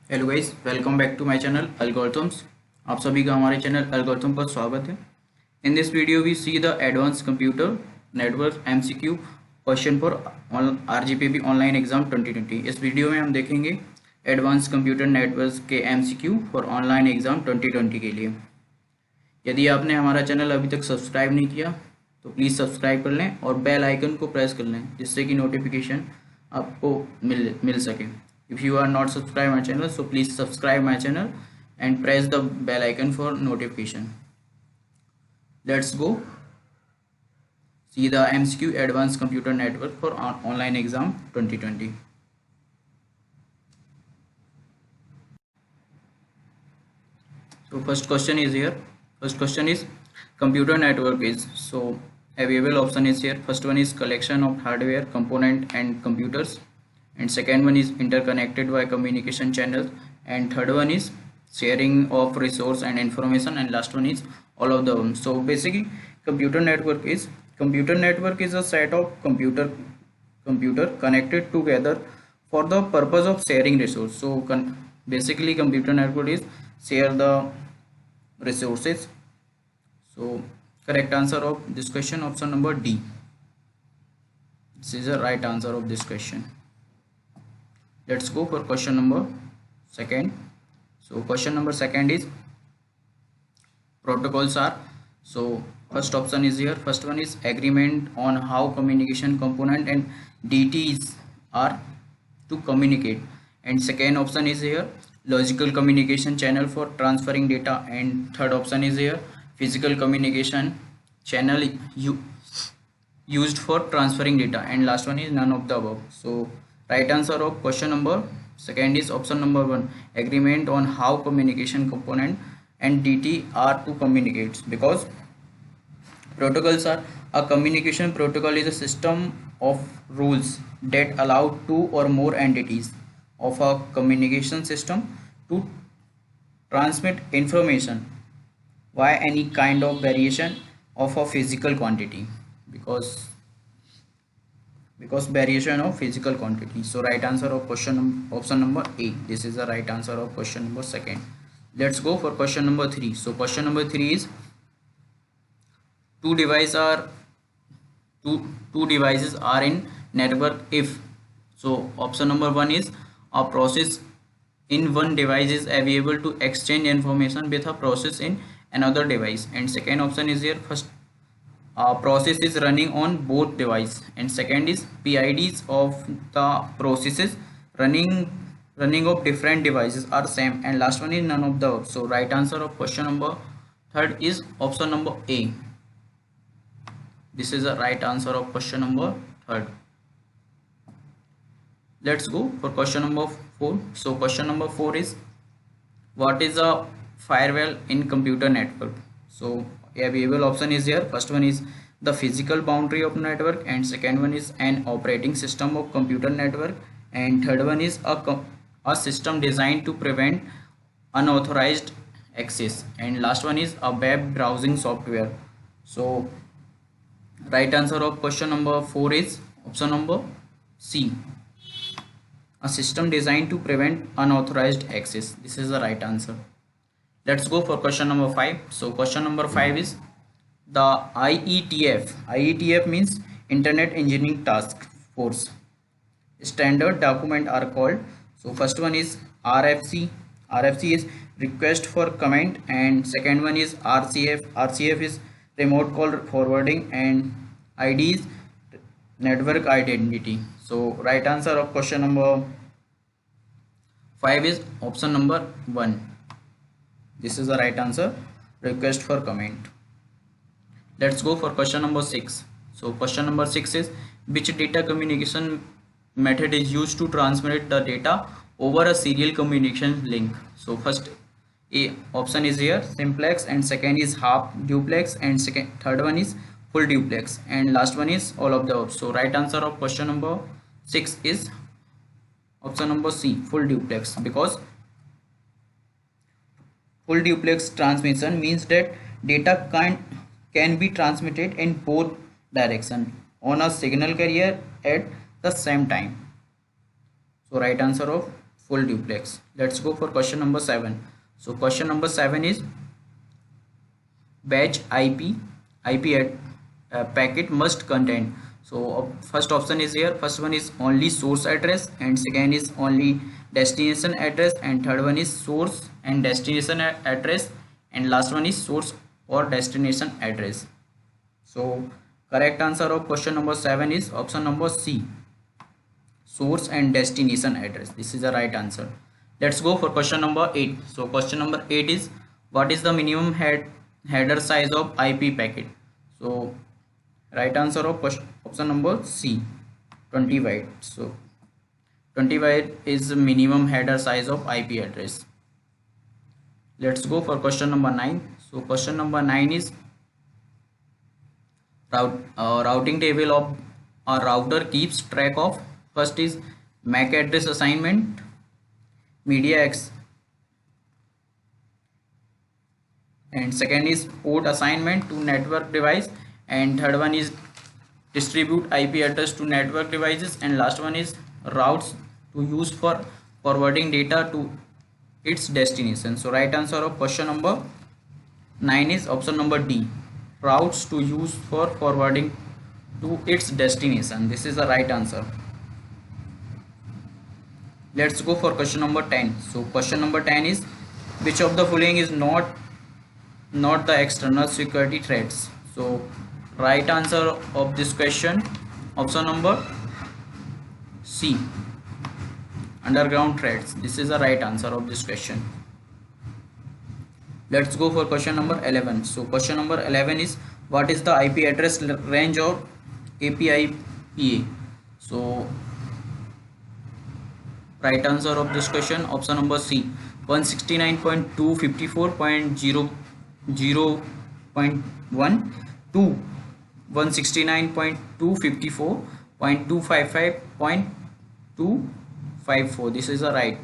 Hello guys, welcome back to my channel algorithms. आप सभी का हमारे चैनल एल्गोरिथम पर स्वागत है। In this video we see the advance computer network MCQ question for RGPV online exam 2020। इस video में हम देखेंगे एडवांस कंप्यूटर नेटवर्क के एमसीक्यू फॉर ऑनलाइन एग्जाम 2020 के लिए। यदि आपने हमारा चैनल अभी तक सब्सक्राइब नहीं किया तो प्लीज़ सब्सक्राइब कर लें और बेल आइकन को प्रेस कर लें, जिससे कि नोटिफिकेशन आपको मिल सके। If you are not subscribe my channel so please subscribe my channel and press the bell icon for notification. Let's go see the MCQ advance computer network for online exam 2020। So first question is here. First question is computer network is, so available option is here. First one is collection of hardware component and computers, and second one is interconnected by communication channels, and third one is sharing of resource and information, and last one is all of them. So basically computer network is a set of computer connected together for the purpose of sharing resource. So basically computer network is share the resources. So correct answer of this question, option number D. This is the right answer of this question. Let's go for question number second. So question number second is protocols are. So first option is here. First one is agreement on how communication component and DTs are to communicate, and second option is here logical communication channel for transferring data, and third option is here physical communication channel used for transferring data, and last one is none of the above. So right answer of question number second is option number 1, agreement on how communication component and DT are to communicate, because protocols are a communication protocol is a system of rules that allow two or more entities of a communication system to transmit information via any kind of variation of a physical quantity, because variation of physical quantity. So right answer of question option number A. This is the right answer of question number second. Let's go for question number 3. So question number 3 is two devices are two devices are in network if. So option number 1 is a process in one device is available to exchange information with a process in another device, and second option is here first process is running on both device, and second is PIDs of the processes running of different devices are same, and last one is none of the above. So right answer of question number third is option number A. This is the right answer of question number third. Let's go for question number 4. So question number 4 is what is a firewall in computer network? So available option is here. First one is the physical boundary of network, and second one is an operating system of computer network, and third one is a system designed to prevent unauthorized access, and last one is a web browsing software. So right answer of question number 4 is option number C, a system designed to prevent unauthorized access. This is the right answer. Let's go for question number 5. So question number 5 is the IETF means Internet Engineering Task Force standard document are called. So first one is RFC is request for comment, and second one is RCF is remote call forwarding, and ID is network identity. So right answer of question number 5 is option number 1. This is the right answer, request for comment. Let's go for question number 6. So question number 6 is which data communication method is used to transmit the data over a serial communication link? So first A option is here simplex, and second is half duplex, and third one is full duplex, and last one is all of the above. So right answer of question number 6 is option number C, full duplex, because full duplex transmission means that data can be transmitted in both directions on a signal carrier at the same time. So right answer of full duplex. Let's go for question number 7. So question number 7 is batch IP at packet must contain. So first option is here. First one is only source address, and second is only destination address, and third one is source and destination address, and last one is source or destination address. So correct answer of question number 7 is option number C, source and destination address. This is the right answer. Let's go for question number 8. So question number 8 is what is the minimum header size of IP packet? So right answer of option number C, 20 byte. So 20 byte is the minimum header size of IP address. Let's go for question number 9. So question number 9 is routing table of a router keeps track of. First is MAC address assignment, media X, and second is port assignment to network device, and third one is distribute IP address to network devices, and last one is routes to use for forwarding data to its destination. So right answer of question number 9 is option number D, routes to use for forwarding to its destination. This is the right answer. Let's go for question number 10. So question number 10 is which of the following is not the external security threats? So right answer of this question, option number C, underground threats. This is the right answer of this question. Let's go for question number 11. So question number 11 is what is the IP address range of API PA? So right answer of this question, option number C, 169.254.0.0.1 to 169.254.255.254. This is the right.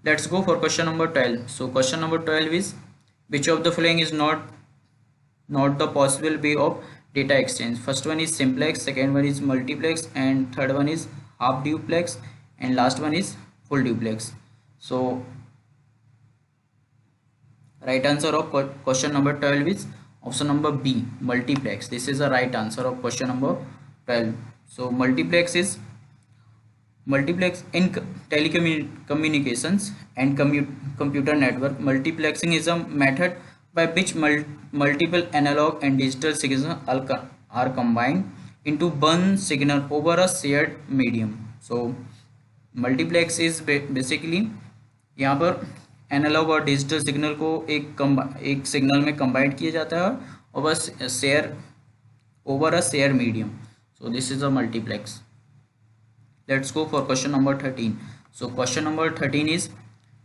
Let's go for question number 12. So question number 12 is which of the following is not the possible way of data exchange? First one is simplex, second one is multiplex, and third one is half duplex, and last one is full duplex. So right answer of question number 12 is option number B, multiplex. This is the right answer of question number 12. So multiplex in telecommunications and computer network. Multiplexing is a method by which multiple analog and digital signals are combined into one signal over a shared medium. So multiplex is basically यहाँ पर analogue और digital signal को एक signal में combine किया जाता है और बस share over a share medium. So this is a multiplex. Let's go for question number 13. So question number 13 is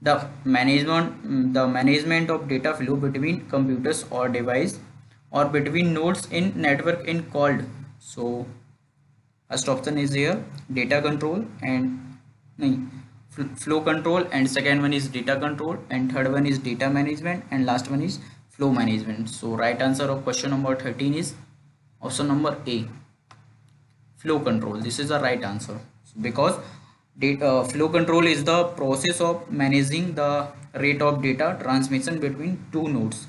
the management of data flow between computers or device or between nodes in network in called. So first option is here data control and flow control, and second one is data control, and third one is data management, and last one is flow management. So right answer of question number 13 is option number A, flow control. This is the right answer because flow control is the process of managing the rate of data transmission between two nodes.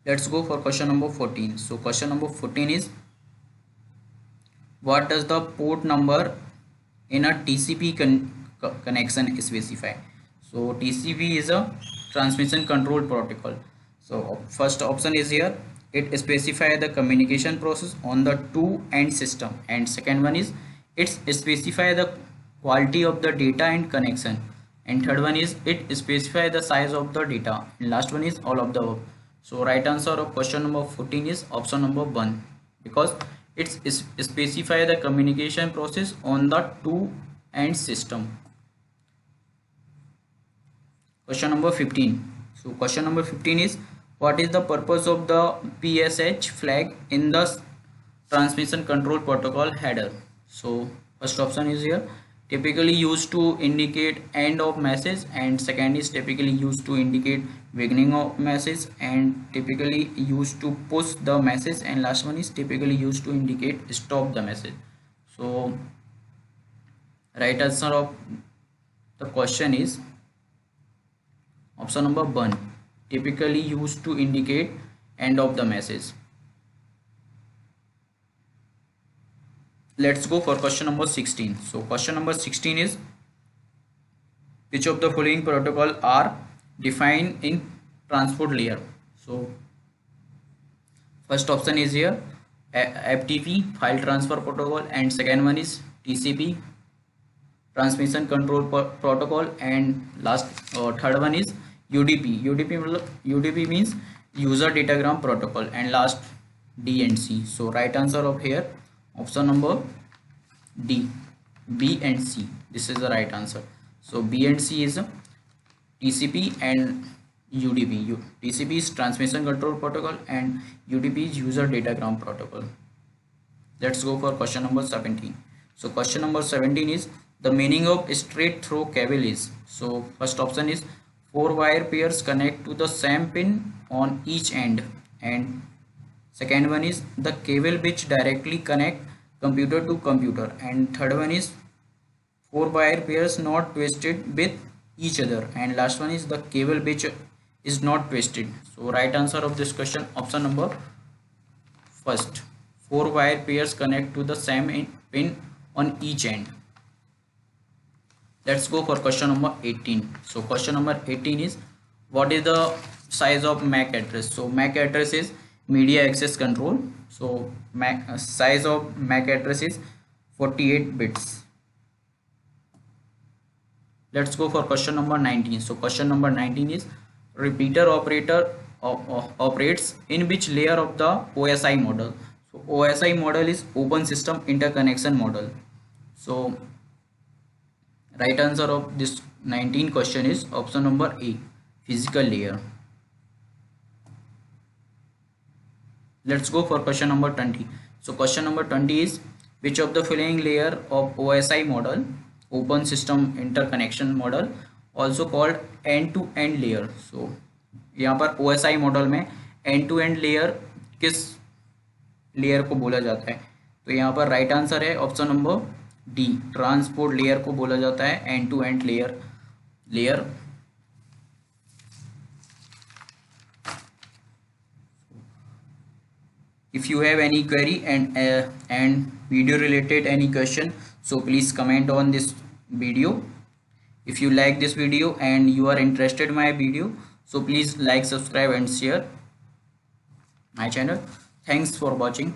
Let's go for question number 14. So question number 14 is what does the port number in a TCP connection specify? So TCP is a transmission control protocol. So first option is here, it specifies the communication process on the two end system, and second one is it specifies the quality of the data and connection, and third one is it specifies the size of the data, and last one is all of the above. So right answer of question number 14 is option number 1 because it specifies the communication process on the two end system. Question number 15. So question number 15 is what is the purpose of the PSH flag in the transmission control protocol header? So first option is here typically used to indicate end of message, and second is typically used to indicate beginning of message, and typically used to push the message, and last one is typically used to indicate stop the message. So right answer of the question is option number 1, typically used to indicate end of the message. Let's go for question number 16. So question number 16 is, which of the following protocol are defined in transport layer? So first option is here FTP, file transfer protocol, and second one is TCP, transmission control protocol, and last third one is UDP. UDP means user datagram protocol, and last DNC. So right answer of here option number D, B and C. This is the right answer. So B and C is TCP and UDP. TCP is transmission control protocol and UDP is user datagram protocol. Let's go for question number 17. So question number 17 is, the meaning of straight through cable is. So first option is 4 wire pairs connect to the same pin on each end, and second one is the cable which directly connect computer to computer, and third one is 4 wire pairs not twisted with each other, and last one is the cable which is not twisted. So right answer of this question option number first, 4 wire pairs connect to the same pin on each end. Let's go for question number 18. So question number 18 is, what is the size of MAC address? So MAC address is media access control. So size of MAC address is 48 bits. Let's go for question number 19. So question number 19 is, repeater operator operates in which layer of the OSI model? So OSI model is open system interconnection model. So right answer of this 19 question is option number A, physical layer. Let's go for question number 20. So question number 20 is, which of the following layer of OSI model, open system interconnection model, also called end-to-end layer? So यहाँ पर OSI model में end-to-end layer किस layer को बोला जाता है? तो यहाँ पर राइट आंसर है option number D, transport layer को बोला जाता है end-to-end layer. If you have any query and video related any question, so please comment on this video. If you like this video and you are interested in my video, so please like, subscribe and share my channel. Thanks for watching.